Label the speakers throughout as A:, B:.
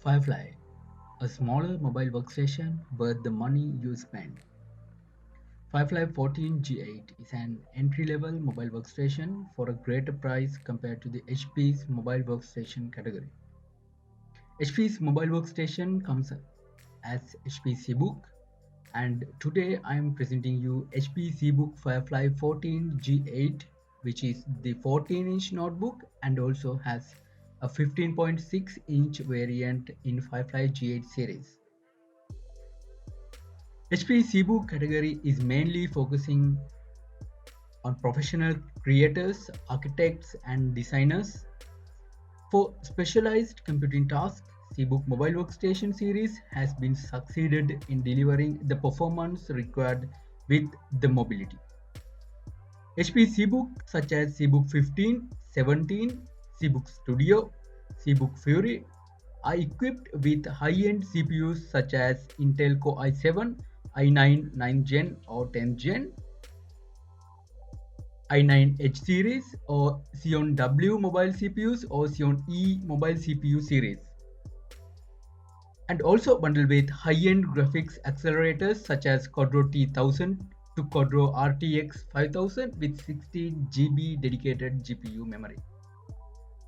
A: Firefly, a smaller mobile workstation worth the money you spend. Firefly 14G8 is an entry-level mobile workstation for a greater price compared to the HP's mobile workstation category. HP's mobile workstation comes as HP ZBook, and today I am presenting you HP ZBook Firefly 14G8, which is the 14-inch notebook and also has a 15.6-inch variant in Firefly G8 series. HP ZBook category is mainly focusing on professional creators, architects, and designers. For specialized computing tasks, ZBook Mobile Workstation series has been succeeded in delivering the performance required with the mobility. HP ZBook such as ZBook 15, 17, ZBook Studio, ZBook Fury are equipped with high-end CPUs such as Intel Core i7, i9 9th Gen or 10th Gen, i9H series or Xeon W mobile CPUs or Xeon E mobile CPU series, and also bundled with high-end graphics accelerators such as Quadro T1000 to Quadro RTX 5000 with 16 GB dedicated GPU memory.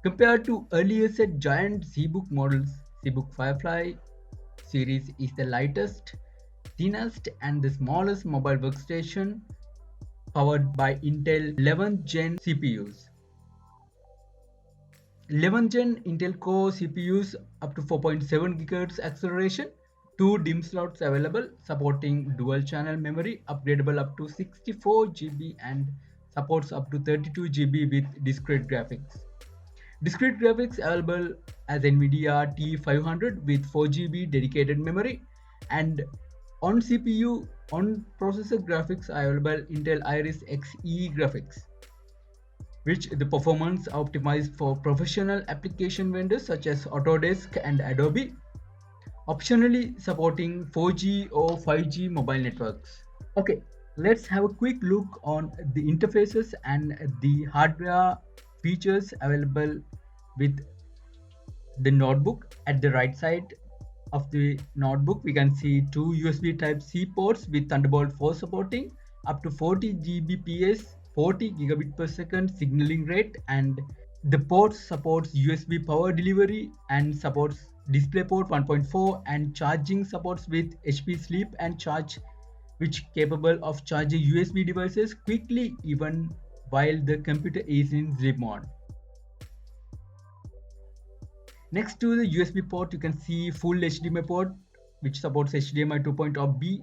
A: Compared to earlier set giant ZBook models, ZBook Firefly series is the lightest, thinnest, and the smallest mobile workstation powered by Intel 11th Gen CPUs. 11th Gen Intel Core CPUs up to 4.7 GHz acceleration, two DIMM slots available supporting dual channel memory, upgradable up to 64 GB and supports up to 32 GB with discrete graphics. Discrete graphics available as NVIDIA T500 with 4 GB dedicated memory, and on CPU, on processor graphics available Intel Iris Xe graphics, which the performance optimized for professional application vendors such as Autodesk and Adobe, optionally supporting 4G or 5G mobile networks. Okay, let's have a quick look on the interfaces and the hardware features available with the notebook. At the right side of the notebook, we can see two USB Type-C ports with Thunderbolt 4 supporting up to 40 Gbps, 40 gigabit per second signaling rate, and the port supports USB power delivery and supports DisplayPort 1.4, and charging supports with HP Sleep and Charge, which capable of charging USB devices quickly even while the computer is in sleep mode. Next to the USB port, you can see full HDMI port, which supports HDMI 2.0B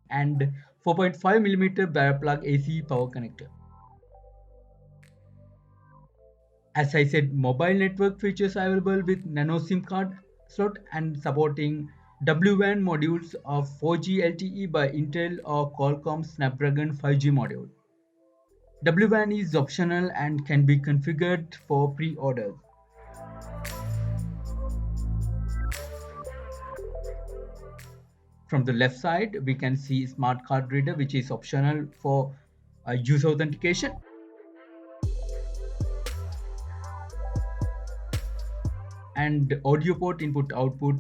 A: and 4.5mm bare plug AC power connector. As I said, mobile network features available with nano SIM card slot and supporting WWAN modules of 4G LTE by Intel or Qualcomm Snapdragon 5G module. WWAN is optional and can be configured for pre-orders. From the left side, we can see smart card reader, which is optional for user authentication. And audio port input output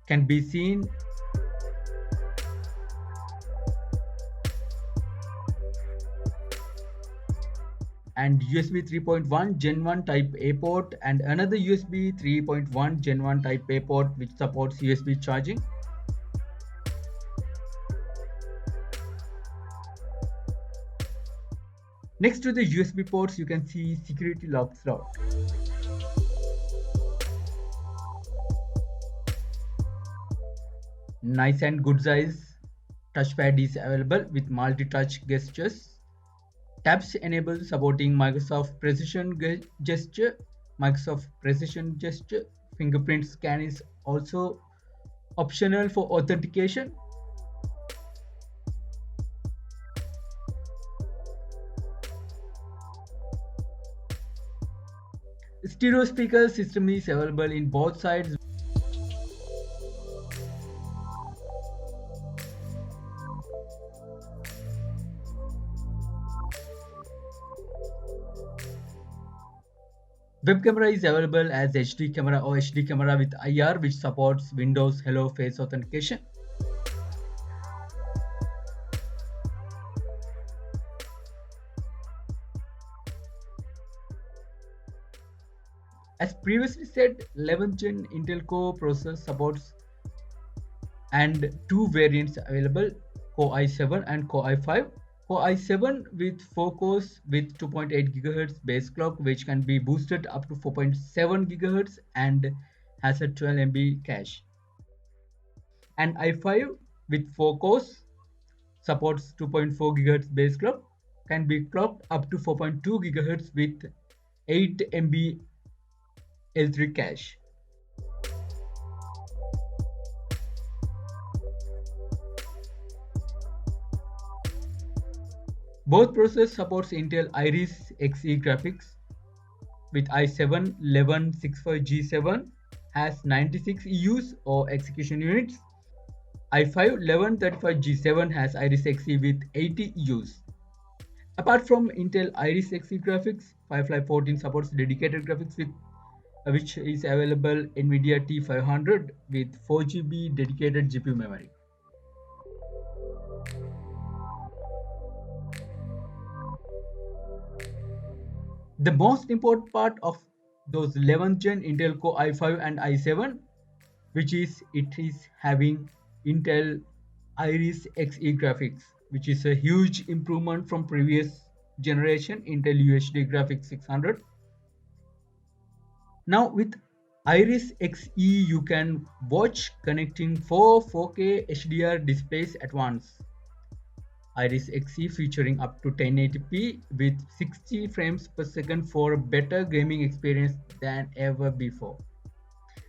A: can be seen. And USB 3.1 Gen 1 Type A port and another USB 3.1 Gen 1 Type A port which supports USB charging. Next to the USB ports, you can see security lock slot. Nice and good size touchpad is available with multi-touch gestures. Tabs enable supporting Microsoft Precision Gesture. Microsoft Precision Gesture fingerprint scan is also optional for authentication. Stereo speaker system is available in both sides. Web camera is available as HD camera or HD camera with IR, which supports Windows Hello Face authentication. As previously said, 11th gen Intel Core processor supports and two variants available, Core i7 and Core i5. Core i7 with 4 cores with 2.8 GHz base clock, which can be boosted up to 4.7 GHz and has a 12 MB cache. And i5 with 4 cores supports 2.4 GHz base clock, can be clocked up to 4.2 GHz with 8 MB L3 cache. Both processors supports Intel Iris Xe graphics with i7 1165G7 has 96 EUs or execution units. i5 1135G7 has Iris Xe with 80 EUs. Apart from Intel Iris Xe graphics, Firefly 14 supports dedicated graphics with which is available NVIDIA T500 with 4 GB dedicated GPU memory. The most important part of those 11th gen Intel Core i5 and i7, which is it is having Intel Iris Xe graphics, which is a huge improvement from previous generation Intel UHD graphics 600. Now with Iris Xe, you can watch connecting 4K HDR displays at once. Iris Xe featuring up to 1080p with 60 frames per second for a better gaming experience than ever before.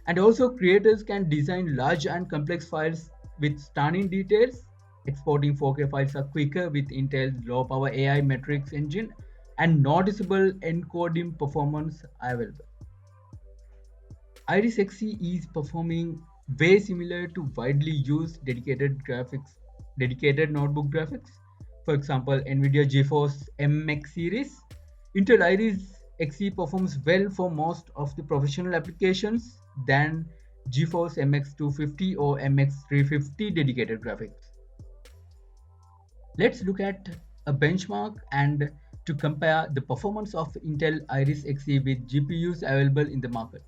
A: And also creators can design large and complex files with stunning details. Exporting 4K files are quicker with Intel's low power AI Matrix engine and noticeable encoding performance available. Iris Xe is performing way similar to widely used dedicated notebook graphics. For example, NVIDIA GeForce MX series. Intel Iris Xe performs well for most of the professional applications than GeForce MX 250 or MX 350 dedicated graphics. Let's look at a benchmark and to compare the performance of Intel Iris Xe with GPUs available in the market.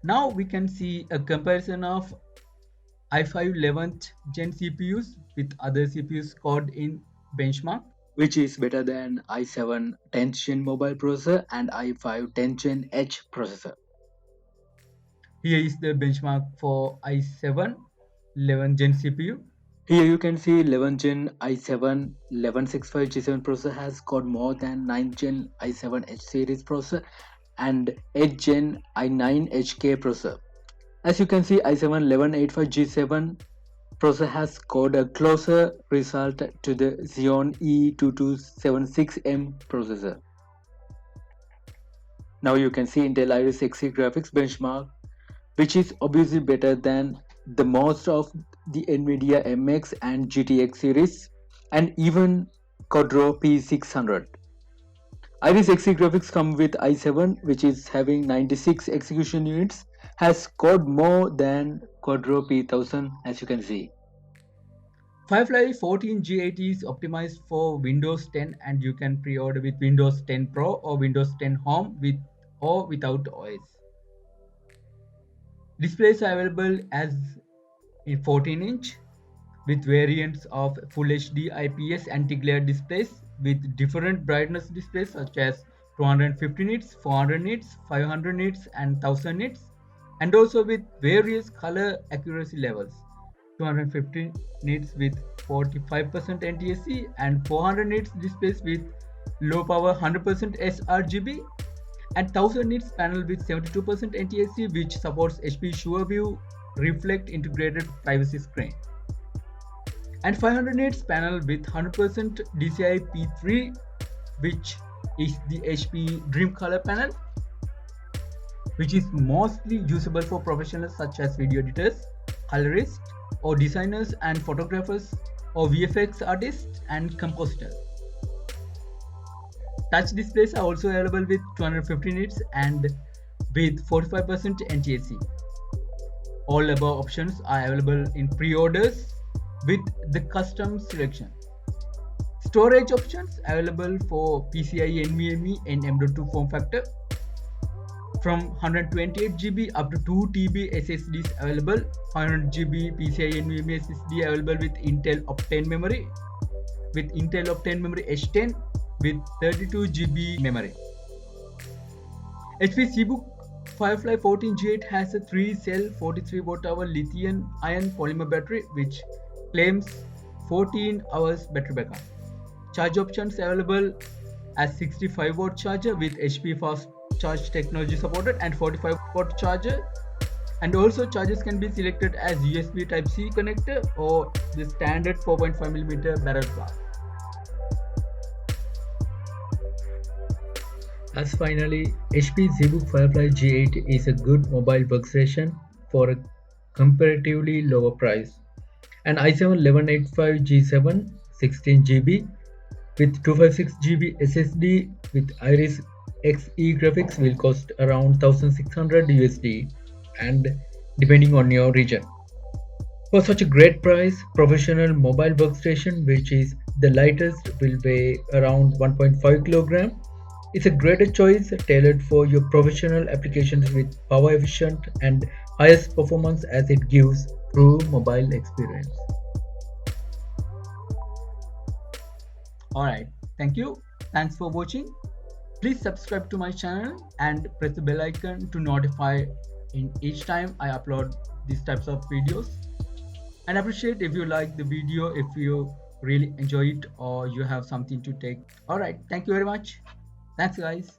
A: Now we can see a comparison of i5 11th gen CPUs with other CPUs scored in benchmark, which is better than i7 10th gen mobile processor and i5 10th gen Edge processor. Here is the benchmark for i7 11th gen CPU. Here you can see 11th gen i7 1165G7 processor has scored more than 9th gen i7 H series processor and 8th gen i9 HK processor. As you can see, i7 1185G7 processor has scored a closer result to the Xeon E2276M processor. Now you can see Intel Iris Xe graphics benchmark, which is obviously better than the most of the NVIDIA MX and GTX series and even Quadro P600. Iris Xe graphics come with i7, which is having 96 execution units, has scored more than Quadro P1000, as you can see. Firefly 14 G80 is optimized for Windows 10 and you can pre-order with Windows 10 Pro or Windows 10 Home with or without OS. Displays are available as in 14-inch with variants of Full HD IPS anti-glare displays with different brightness displays such as 250 nits, 400 nits, 500 nits and 1000 nits, and also with various color accuracy levels. 250 nits with 45% NTSC and 400 nits displays with low power 100% sRGB and 1000 nits panel with 72% NTSC, which supports HP SureView Reflect integrated privacy screen, and 500 nits panel with 100% DCI P3, which is the HP Dream Color panel, which is mostly usable for professionals such as video editors, colorists, or designers and photographers, or VFX artists and compositors. Touch displays are also available with 250 nits and with 45% NTSC. All above options are available in pre-orders with the custom selection. Storage options available for PCIe, NVMe and M.2 form factor. From 128 GB up to 2 TB SSDs available. 500 GB PCIe NVMe SSD available with Intel Optane memory. With Intel Optane memory H10 with 32 GB memory. HP ZBook Firefly 14G8 has a 3-cell 43 Wh lithium ion polymer battery which claims 14 hours battery backup. Charge options available as 65 watt charger with HP fast charge technology supported and 45 watt charger, and also chargers can be selected as USB type C connector or the standard 4.5mm barrel plug. As finally, HP ZBook Firefly G8 is a good mobile workstation for a comparatively lower price. An i7-1185G7 16GB with 256GB SSD with Iris Xe graphics will cost around 1600 USD and depending on your region. For such a great price, professional mobile workstation which is the lightest will weigh around 1.5 kg. It's a great choice tailored for your professional applications with power efficient and highest performance as it gives true mobile experience. Alright, thank you. Thanks for watching. Please subscribe to my channel and press the bell icon to notify in each time I upload these types of videos. And appreciate if you like the video, if you really enjoy it or you have something to take. Alright, thank you very much. Thanks guys.